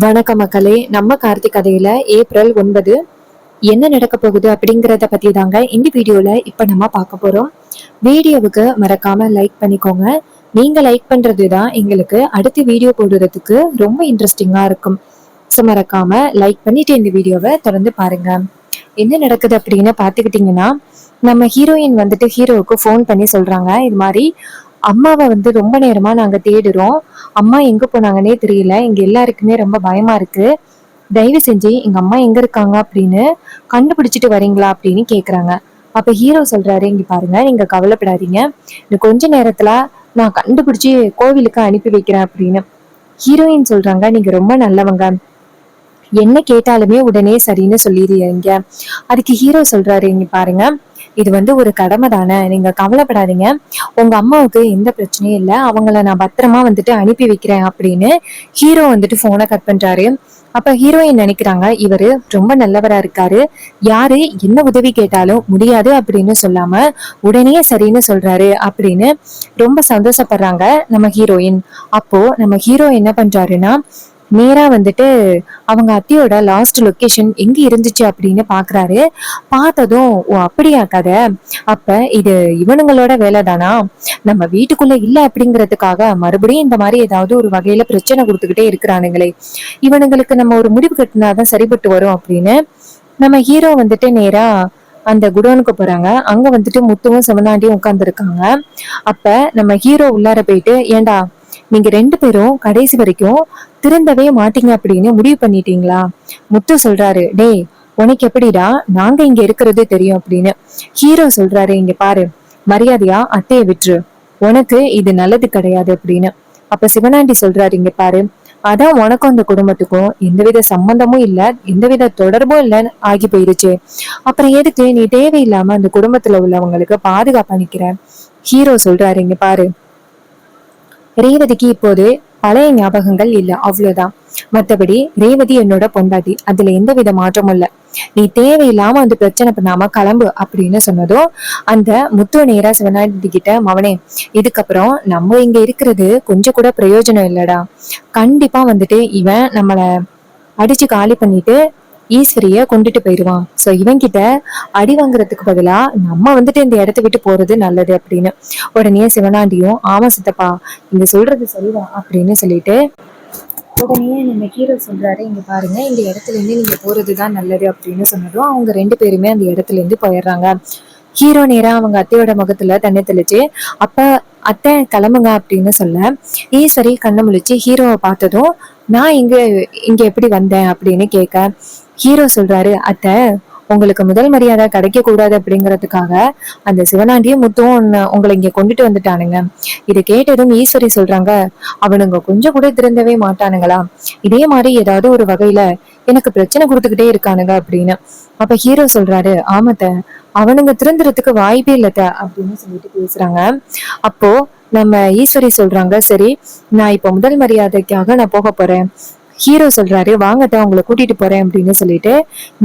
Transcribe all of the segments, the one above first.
வணக்க மக்களே. நம்ம கார்த்திக் கதையில ஏப்ரல் 9 என்ன நடக்க போகுது அப்படிங்கிறத பத்தி தாங்க இந்த வீடியோல இப்ப நம்ம பார்க்க போறோம். வீடியோவுக்கு மறக்காம லைக் பண்ணிக்கோங்க. நீங்க லைக் பண்றது தான் எங்களுக்கு அடுத்த வீடியோ போடுறதுக்கு ரொம்ப இன்ட்ரெஸ்டிங்கா இருக்கும். ஸோ மறக்காம லைக் பண்ணிட்டு இந்த வீடியோவை தொடர்ந்து பாருங்க. என்ன நடக்குது அப்படின்னு பாத்துக்கிட்டீங்கன்னா, நம்ம ஹீரோயின் வந்துட்டு ஹீரோவுக்கு ஃபோன் பண்ணி சொல்றாங்க, இது மாதிரி அம்மாவை ரொம்ப நேரமா நாங்க தேடுறோம். அம்மா எங்க போனாங்கன்னே தெரியல. எங்க எல்லாருக்குமே ரொம்ப பயமா இருக்கு. தயவு செஞ்சு எங்க அம்மா எங்க இருக்காங்க அப்படின்னு கண்டுபிடிச்சிட்டு வரீங்களா அப்படின்னு கேக்குறாங்க. அப்ப ஹீரோ சொல்றாரு, இங்க பாருங்க, நீங்க கவலைப்படாதீங்க, இன்னும் கொஞ்ச நேரத்துல நான் கண்டுபிடிச்சு கோவிலுக்கு அனுப்பி வைக்கிறேன் அப்படின்னு. ஹீரோயின் சொல்றாங்க, நீங்க ரொம்ப நல்லவங்க, என்ன கேட்டாலுமே உடனே சரின்னு சொல்லிடுறீங்க. அதுக்கு ஹீரோ சொல்றாரு, இங்க பாருங்க, இது ஒரு கடமை தானே, நீங்க கவலைப்படாதீங்க, உங்க அம்மாவுக்கு எந்த பிரச்சனையும் இல்லை, அவங்கள நான் பத்திரமா அனுப்பி வைக்கிறேன் அப்படின்னு ஹீரோ போனை கட் பண்றாரு. அப்ப ஹீரோயின் நினைக்கிறாங்க, இவரு ரொம்ப நல்லவரா இருக்காரு, யாரு என்ன உதவி கேட்டாலும் முடியாது அப்படின்னு சொல்லாம உடனே சரின்னு சொல்றாரு அப்படின்னு ரொம்ப சந்தோஷப்படுறாங்க நம்ம ஹீரோயின். அப்போ நம்ம ஹீரோ என்ன பண்றாருன்னா, நேரா அவங்க அத்தையோட லாஸ்ட் லொகேஷன் எங்க இருந்துச்சு அப்படின்னு பாக்குறாரு. பார்த்ததும், ஓ அப்படியா கதை, அப்ப இது இவனுங்களோட வேலை தானா, நம்ம வீட்டுக்குள்ள இல்ல அப்படிங்கிறதுக்காக மறுபடியும் இந்த மாதிரி ஏதாவது ஒரு வகையில பிரச்சனை கொடுத்துக்கிட்டே இருக்கிறானுங்களே, இவனுங்களுக்கு நம்ம ஒரு முடிவு கட்டினாதான் சரிபட்டு வரும் அப்படின்னு நம்ம ஹீரோ நேரா அந்த குடோனுக்கு போறாங்க. அங்க முத்துவும் சிவனாண்டியும் உட்கார்ந்து இருக்காங்க. அப்ப நம்ம ஹீரோ உள்ளார போயிட்டு, ஏண்டா நீங்க 2 பேரும் கடைசி வரைக்கும் திருந்தவே மாட்டீங்க அப்படின்னு முடிவு பண்ணிட்டீங்களா? முத்து சொல்றாரு, டேய் உனக்கு எப்படிடா நாங்க இங்க இருக்கிறது தெரியும் அப்படின்னு. ஹீரோ சொல்றாரு, இங்க பாரு, மரியாதையா அத்தைய விட்டுரு, உனக்கு இது நல்லது கிடையாது அப்படின்னு. அப்ப சிவனாண்டி சொல்றாரு, இங்க பாரு, அதான் உனக்கும் அந்த குடும்பத்துக்கும் எந்தவித சம்பந்தமும் இல்ல, எந்தவித தொடர்பும் இல்லைன்னு ஆகி போயிருச்சு, அப்புறம் எதுக்கு நீ தேவையில்லாம அந்த குடும்பத்துல உள்ளவங்களுக்கு பாதுகாப்பா நிக்கிற? ஹீரோ சொல்றாரு, இங்க பாரு, ரேவதிக்கு இப்போது பழைய ஞாபகங்கள் இல்ல, அவ்வளவுதான். மத்தபடி ரேவதி என்னோட பொண்டாட்டி, அதுல எந்த வித மாற்றமும் இல்ல, நீ தேவையில்லாம பிரச்சனை பண்ணாம கிளம்பு அப்படின்னு சொன்னதும் அந்த முத்து நேரா சிவனாண்டி கிட்ட, மவனே இதுக்கப்புறம் நம்ம இங்க இருக்கிறது கொஞ்சம் கூட பிரயோஜனம் இல்லடா, கண்டிப்பா இவன் நம்மள அடிச்சு காலி பண்ணிட்டு ஈஸ்வரிய கொண்டுட்டு போயிடுவான். சோ இவன் கிட்ட அடி வாங்குறதுக்கு பதிலா நம்ம இந்த இடத்த விட்டு போறது நல்லது அப்படின்னு. உடனே சிவனாண்டியும், ஆமா சித்தப்பா, நீங்க சொல்றது சரிதான் அப்படின்னு சொல்லிட்டு உடனே நம்ம ஹீரோ சொல்றாரு, இங்க பாருங்க, இந்த இடத்துல இருந்து நீங்க போறதுதான் நல்லது அப்படின்னு சொன்னதும் அவங்க 2 பேருமே அந்த இடத்துல இருந்து போயிடுறாங்க. ஹீரோ நேரா அவங்க அத்தையோட முகத்துல தண்ணி தெளிச்சு, அப்ப அத்தை கிளம்புங்க அப்படின்னு சொல்ல, ஈஸ்வரி கண்ணு முழிச்சு ஹீரோவை பார்த்ததும், நான் இங்க இங்க எப்படி வந்தேன் அப்படின்னு கேட்க, ஹீரோ சொல்றாரு, அத்தை உங்களுக்கு முதல் மரியாதை கிடைக்க கூடாது அப்படிங்கிறதுக்காக அந்த சிவனாண்டியும் முத்துவும் உங்களை இங்க கொண்டுட்டு வந்துட்டானுங்க. இதை கேட்டதும் ஈஸ்வரி சொல்றாங்க, அவனுங்க கொஞ்சம் கூட திருந்தவே மாட்டானுங்களா, இதே மாதிரி ஏதாவது ஒரு வகையில எனக்கு பிரச்சனை கொடுத்துக்கிட்டே இருக்கானுங்க அப்படின்னு. அப்ப ஹீரோ சொல்றாரு, ஆமத்த, அவனுங்க திருந்துறதுக்கு வாய்ப்பே இல்லத்த அப்படின்னு சொல்லிட்டு பேசுறாங்க. அப்போ நம்ம ஈஸ்வரி சொல்றாங்க, சரி நான் இப்ப முதல் மரியாதைக்காக நான் போக போறேன். ஹீரோ சொல்றாரு, வாங்கத்தான் உங்களை கூட்டிட்டு போறேன் அப்படின்னு சொல்லிட்டு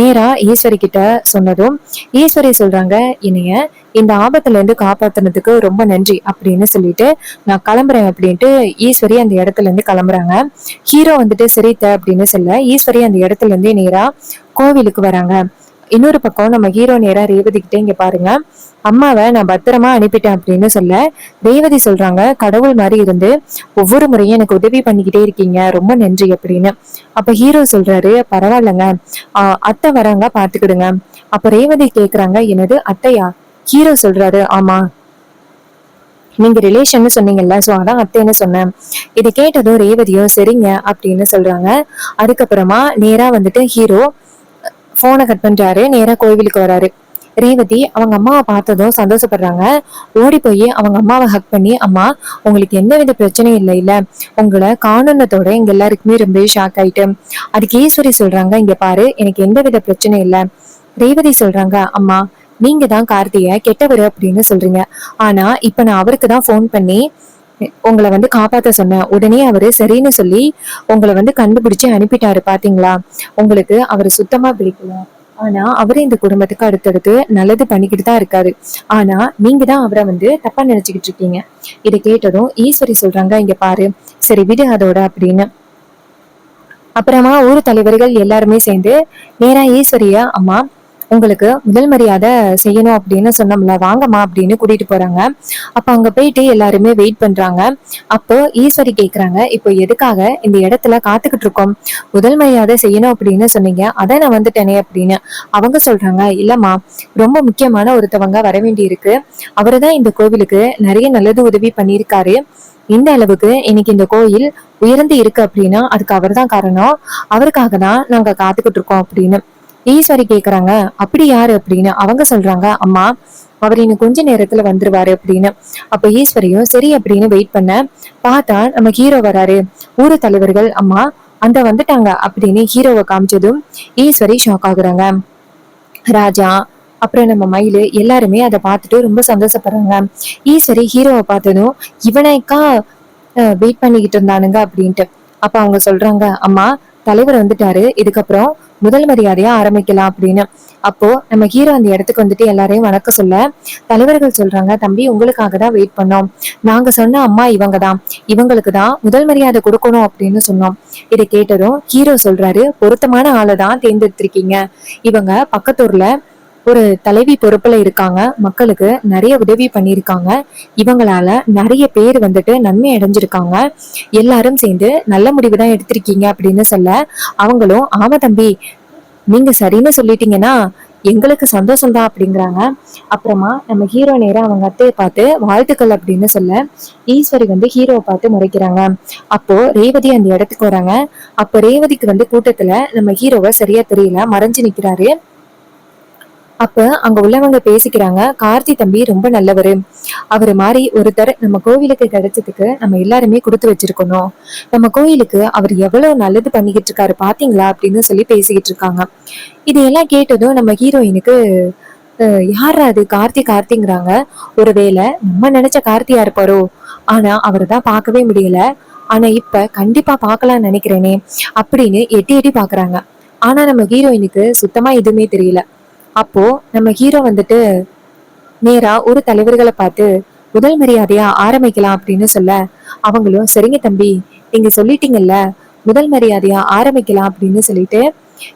நேரா ஈஸ்வரி கிட்ட சொன்னதும் ஈஸ்வரி சொல்றாங்க, இனிய இந்த ஆபத்துல இருந்து காப்பாத்துனதுக்கு ரொம்ப நன்றி அப்படின்னு சொல்லிட்டு நான் கிளம்புறேன் அப்படின்ட்டு ஈஸ்வரி அந்த இடத்துல இருந்து கிளம்புறாங்க. ஹீரோ சரித்த அப்படின்னு சொல்ல ஈஸ்வரி அந்த இடத்துல இருந்து நேரா கோவிலுக்கு வராங்க. இன்னொரு பக்கம் நம்ம ஹீரோ நேரா ரேவதி கிட்ட, இங்க பாருங்க, அம்மாவை நான் பத்திரமா அனுப்பிட்டேன் அப்படின்னு சொல்ல ரேவதி சொல்றாங்க, கடவுள் மாதிரி இருந்து ஒவ்வொரு முறையும் எனக்கு உதவி பண்ணிக்கிட்டே இருக்கீங்க, ரொம்ப நன்றி அப்படின்னு. அப்ப ஹீரோ சொல்றாரு, பரவாயில்லங்க, அத்தை வராங்க பாத்துக்கிடுங்க. அப்ப ரேவதி கேக்குறாங்க, என்னது அத்தையா? ஹீரோ சொல்றாரு, ஆமா, நீங்க ரிலேஷன் சொன்னீங்கல்ல, சோ அதான் அத்தைன்னு சொன்னேன். இதை கேட்டதும் ரேவதியும் சரிங்க அப்படின்னு சொல்றாங்க. அதுக்கப்புறமா நேரா ஹீரோ போனை கட் பண்றாரு, நேரா கோவிலுக்கு வராரு. ரேவதி அவங்க அம்மாவை பார்த்ததும் சந்தோஷப்படுறாங்க. ஓடி போய் அவங்க அம்மாவை ஹக் பண்ணி, அம்மா உங்களுக்கு எந்த வித பிரச்சனையும் இல்லை இல்ல, உங்களை காணுனதோட எங்க எல்லாருக்குமே ரொம்ப ஷாக் ஆயிட்டு. அதுக்கு ஈஸ்வரி சொல்றாங்க, இங்க பாரு, எனக்கு எந்த வித பிரச்சனையும் இல்லை. ரேவதி சொல்றாங்க, அம்மா நீங்க தான் கார்த்திய கெட்டவரு அப்படின்னு சொல்றீங்க, ஆனா இப்ப நான் அவருக்கு தான் போன் பண்ணி உங்களை காப்பாத்த சொன்னேன், உடனே அவரு சரின்னு சொல்லி உங்களை கண்டுபிடிச்சு அனுப்பிட்டாரு, பாத்தீங்களா? உங்களுக்கு அவரு சுத்தமா பிடிக்கல, ஆனா அவரு இந்த குடும்பத்துக்கு அடுத்தடுத்து நல்லது பண்ணிக்கிட்டு தான் இருக்காரு, ஆனா நீங்க தான் அவரை தப்பா நினைச்சுக்கிட்டு இருக்கீங்க. இதை கேட்டதும் ஈஸ்வரி சொல்றாங்க, இங்க பாரு, சரி விடு அதோட அப்படின்னு. அப்புறமா ஊர் தலைவர்கள் எல்லாருமே சேர்ந்து நேரா ஈஸ்வரிய, அம்மா உங்களுக்கு முதல் மரியாதை செய்யணும் அப்படின்னு சொன்னோம்ல, வாங்கம்மா அப்படின்னு கூட்டிட்டு போறாங்க. அப்ப அங்க போயிட்டு எல்லாருமே வெயிட் பண்றாங்க. அப்போ ஈஸ்வரி கேக்குறாங்க, இப்போ எதுக்காக இந்த இடத்துல காத்துக்கிட்டு இருக்கோம்? முதல் மரியாதை செய்யணும் அப்படின்னு சொன்னீங்க, அதான் நான் வந்துட்டேனே அப்படின்னு. அவங்க சொல்றாங்க, இல்லம்மா, ரொம்ப முக்கியமான ஒருத்தவங்க வர வேண்டி இருக்கு. அவருதான் இந்த கோவிலுக்கு நிறைய நல்லது உதவி பண்ணியிருக்காரு. இந்த அளவுக்கு இன்னைக்கு இந்த கோயில் உயர்ந்து இருக்கு அப்படின்னா அதுக்கு அவர்தான் காரணம். அவருக்காக தான் நாங்க காத்துக்கிட்டு இருக்கோம் அப்படின்னு. ஈஸ்வரி கேக்குறாங்க, அப்படி யாரு அப்படின்னு. அவங்க சொல்றாங்க, அம்மா, அவர் இன்னும் கொஞ்ச நேரத்துல வந்துருவாரு அப்படின்னு. அப்ப ஈஸ்வரியும் சரி அப்படின்னு வெயிட் பண்ண பார்த்தா நம்ம ஹீரோ வராரு. ஊர் தலைவர்கள், அம்மா அந்த வந்துட்டாங்க அப்படின்னு ஹீரோவை காமிச்சதும் ஈஸ்வரி ஷாக் ஆகுறாங்க. ராஜா, அப்புறம் நம்ம மயிலு எல்லாருமே அதை பார்த்துட்டு ரொம்ப சந்தோஷப்படுறாங்க. ஈஸ்வரி ஹீரோவை பார்த்ததும் இவனைக்கா வெயிட் பண்ணிக்கிட்டு இருந்தானுங்க அப்படின்ட்டு. அப்ப அவங்க சொல்றாங்க, அம்மா தலைவர் வந்துட்டாரு, இதுக்கப்புறம் முதல் மரியாதையா ஆரம்பிக்கலாம் அப்படின்னு. அப்போ நம்ம ஹீரோ அந்த இடத்துக்கு வந்துட்டு எல்லாரையும் வணக்கம் சொல்ல தலைவர்கள் சொல்றாங்க, தம்பி உங்களுக்காக தான் வெயிட் பண்ணோம். நாங்க சொன்ன அம்மா இவங்க தான், இவங்களுக்கு தான் முதல் மரியாதை கொடுக்கணும் அப்படின்னு சொன்னோம். இதை கேட்டதும் ஹீரோ சொல்றாரு, பொருத்தமான ஆளை தான் தேர்ந்தெடுத்திருக்கீங்க. இவங்க பக்கத்தூர்ல ஒரு தலைவி பொறுப்புல இருக்காங்க, மக்களுக்கு நிறைய உதவி பண்ணியிருக்காங்க, இவங்களால நிறைய பேர் வந்துட்டு நன்மை அடைஞ்சிருக்காங்க, எல்லாரும் சேர்ந்து நல்ல முடிவு தான் எடுத்திருக்கீங்க அப்படின்னு சொல்ல அவங்களும் ஆமா தம்பி, நீங்க சரின்னு சொல்லிட்டீங்கன்னா எங்களுக்கு சந்தோஷம் தான் அப்படிங்கிறாங்க. அப்புறமா நம்ம ஹீரோ நேரம் அவங்க அத்தையை பார்த்து வாழ்த்துக்கள் அப்படின்னு சொல்ல ஈஸ்வரி வந்து ஹீரோவை பார்த்து முறைக்கிறாங்க. அப்போ ரேவதி அந்த இடத்துக்கு வராங்க. அப்போ ரேவதிக்கு வந்து கூட்டத்துல நம்ம ஹீரோவை சரியா தெரியல, மறைஞ்சு நிக்கிறாரு. அப்ப அங்க உள்ளவங்க பேசிக்கிறாங்க, கார்த்தி தம்பி ரொம்ப நல்லவரு, அவரு மாதிரி ஒருத்தர் நம்ம கோவிலுக்கு கிடைச்சதுக்கு நம்ம எல்லாருமே கொடுத்து வச்சிருக்கணும். நம்ம கோயிலுக்கு அவர் எவ்வளவு நல்லது பண்ணிக்கிட்டு இருக்காரு பாத்தீங்களா அப்படின்னு சொல்லி பேசிக்கிட்டு இருக்காங்க. இதையெல்லாம் கேட்டதும் நம்ம ஹீரோயினுக்கு யாரா அது கார்த்தி கார்த்திங்கிறாங்க. ஒருவேளை நம்ம நினைச்ச கார்த்தியா இருப்பாரோ, ஆனா அவரை தான் பார்க்கவே முடியல. ஆனா இப்ப கண்டிப்பா பார்க்கலாம்னு நினைக்கிறேனே அப்படின்னு எட்டி எட்டி பாக்குறாங்க. ஆனா நம்ம ஹீரோயினுக்கு சுத்தமா எதுவுமே தெரியல. அப்போ நம்ம ஹீரோ வந்துட்டு நேரா ஒரு தலைவர்களை பார்த்து முதல் மரியாதையா ஆரம்பிக்கலாம் அப்படின்னு சொல்ல அவங்களும் சரிங்க தம்பி, நீங்க சொல்லிட்டீங்கல்ல, முதல் மரியாதையா ஆரம்பிக்கலாம் அப்படின்னு சொல்லிட்டு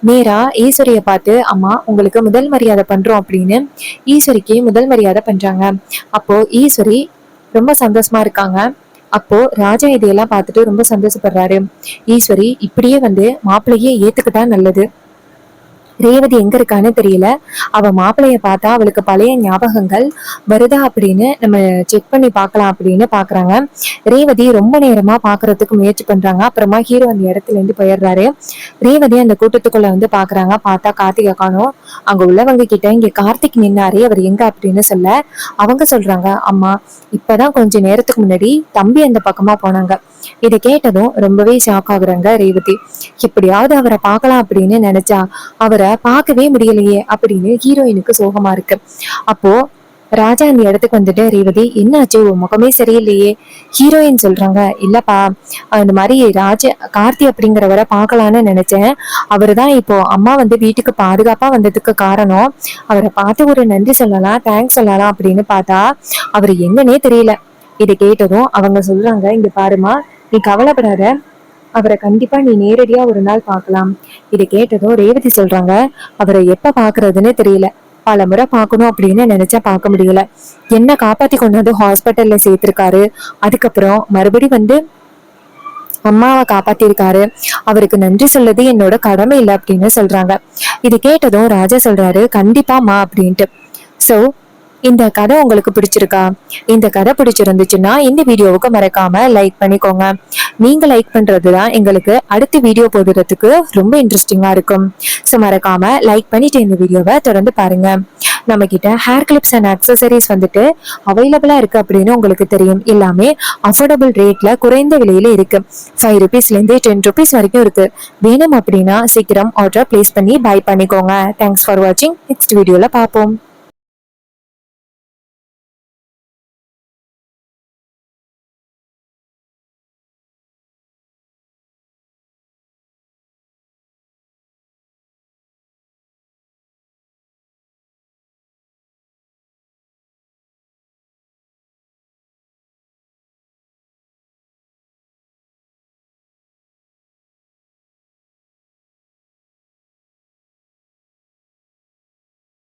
நேரா ஈஸ்வரிய பார்த்து, அம்மா உங்களுக்கு முதல் மரியாதை பண்றோம் அப்படின்னு ஈஸ்வரிக்கு முதல் மரியாதை பண்றாங்க. அப்போ ஈஸ்வரி ரொம்ப சந்தோஷமா இருக்காங்க. அப்போ ராஜா இதையெல்லாம் பார்த்துட்டு ரொம்ப சந்தோஷப்படுறாரு. ஈஸ்வரி இப்படியே வந்து மாப்பிள்ளையே ஏத்துக்கிட்டா நல்லது. ரேவதி எங்க இருக்கான்னு தெரியல, அவ மாப்பிள்ளைய பார்த்தா அவளுக்கு பழைய ஞாபகங்கள் வருதா அப்படின்னு நம்ம செக் பண்ணி பார்க்கலாம் அப்படின்னு பாக்குறாங்க. ரேவதி ரொம்ப நேரமா பாக்குறதுக்கு முயற்சி பண்றாங்க. அப்புறமா ஹீரோ அந்த இடத்துல இருந்து போயிடுறாரு. ரேவதி அந்த கூட்டத்துக்குள்ள வந்து பாக்குறாங்க. பார்த்தா கார்த்திகை காணோம். அங்க உள்ளவங்க கிட்ட இங்க கார்த்திக் நின்னாரே, அவர் எங்க அப்படின்னு சொல்ல அவங்க சொல்றாங்க, அம்மா இப்பதான் கொஞ்ச நேரத்துக்கு முன்னாடி தம்பி அந்த பக்கமா போனாங்க. இதை கேட்டதும் ரொம்பவே ஷாக் ஆகுறாங்க ரேவதி. எப்படியாவது அவரை பார்க்கலாம் அப்படின்னு நினைச்சா அவரை பார்க்கவே முடியலையே அப்படின்னு ஹீரோயினுக்கு சோகமா இருக்கு. அப்போ ராஜா அந்த இடத்துக்கு வந்துட்டு, ரேவதி என்னாச்சு, முகமே சரியில்லையே. ஹீரோயின் சொல்றாங்க, இல்லப்பா, அந்த மாதிரி கார்த்தி அப்படிங்கிறவரை பார்க்கலான்னு நினைச்சேன். அவருதான் இப்போ அம்மா வந்து வீட்டுக்கு பாதுகாப்பா வந்ததுக்கு காரணம். அவரை பார்த்து ஒரு நன்றி சொல்லலாம், தேங்க்ஸ் சொல்லலாம் அப்படின்னு பார்த்தா அவர் எங்கன்னே தெரியல. இதை கேட்டதும் அவங்க சொல்றாங்க, இங்க பாருமா, நீ கவலைப்படாத, அவரை கண்டிப்பா நீ நேரடியா ஒரு நாள் பார்க்கலாம். இதை கேட்டதும் ரேவதி சொல்றாங்க, அவரை எப்ப பாக்குறதுன்னு தெரியல, பல முறை பார்க்கணும் அப்படின்னு நினைச்சா பார்க்க முடியல. என்ன காப்பாத்தி கொண்டாந்து ஹாஸ்பிட்டல்ல சேர்த்திருக்காரு, அதுக்கப்புறம் மறுபடி வந்து அம்மாவை காப்பாத்திருக்காரு, அவருக்கு நன்றி சொல்றது என்னோட கடமை இல்லை அப்படின்னு சொல்றாங்க. இது கேட்டதும் ராஜா சொல்றாரு, கண்டிப்பாமா அப்படின்ட்டு. சோ இந்த கதை உங்களுக்கு பிடிச்சிருக்கா? இந்த கதை பிடிச்சிருந்துச்சுன்னா இந்த வீடியோவுக்கு மறக்காம லைக் பண்ணிக்கோங்க. நீங்க லைக் பண்றதுதான் எங்களுக்கு அடுத்த வீடியோ போடுறதுக்கு ரொம்ப இன்ட்ரெஸ்டிங்கா இருக்கும். ஸோ மறக்காம லைக் பண்ணிட்டு இந்த வீடியோவை தொடர்ந்து பாருங்க. நம்ம கிட்ட ஹேர் கிளிப்ஸ் அண்ட் அக்சசரிஸ் வந்துட்டு அவைலபிளா இருக்கு அப்படின்னு உங்களுக்கு தெரியும். எல்லாமே அஃபோர்டபுள் ரேட்ல குறைந்த விலையில இருக்கு. 5 rupeesல இருந்து 10 rupees வரைக்கும் இருக்கு. வேணும் அப்படின்னா சீக்கிரம் ஆர்டர் பிளேஸ் பண்ணி பை பண்ணிக்கோங்க. தேங்க்ஸ் ஃபார் வாட்சிங். நெக்ஸ்ட் வீடியோல பார்ப்போம்.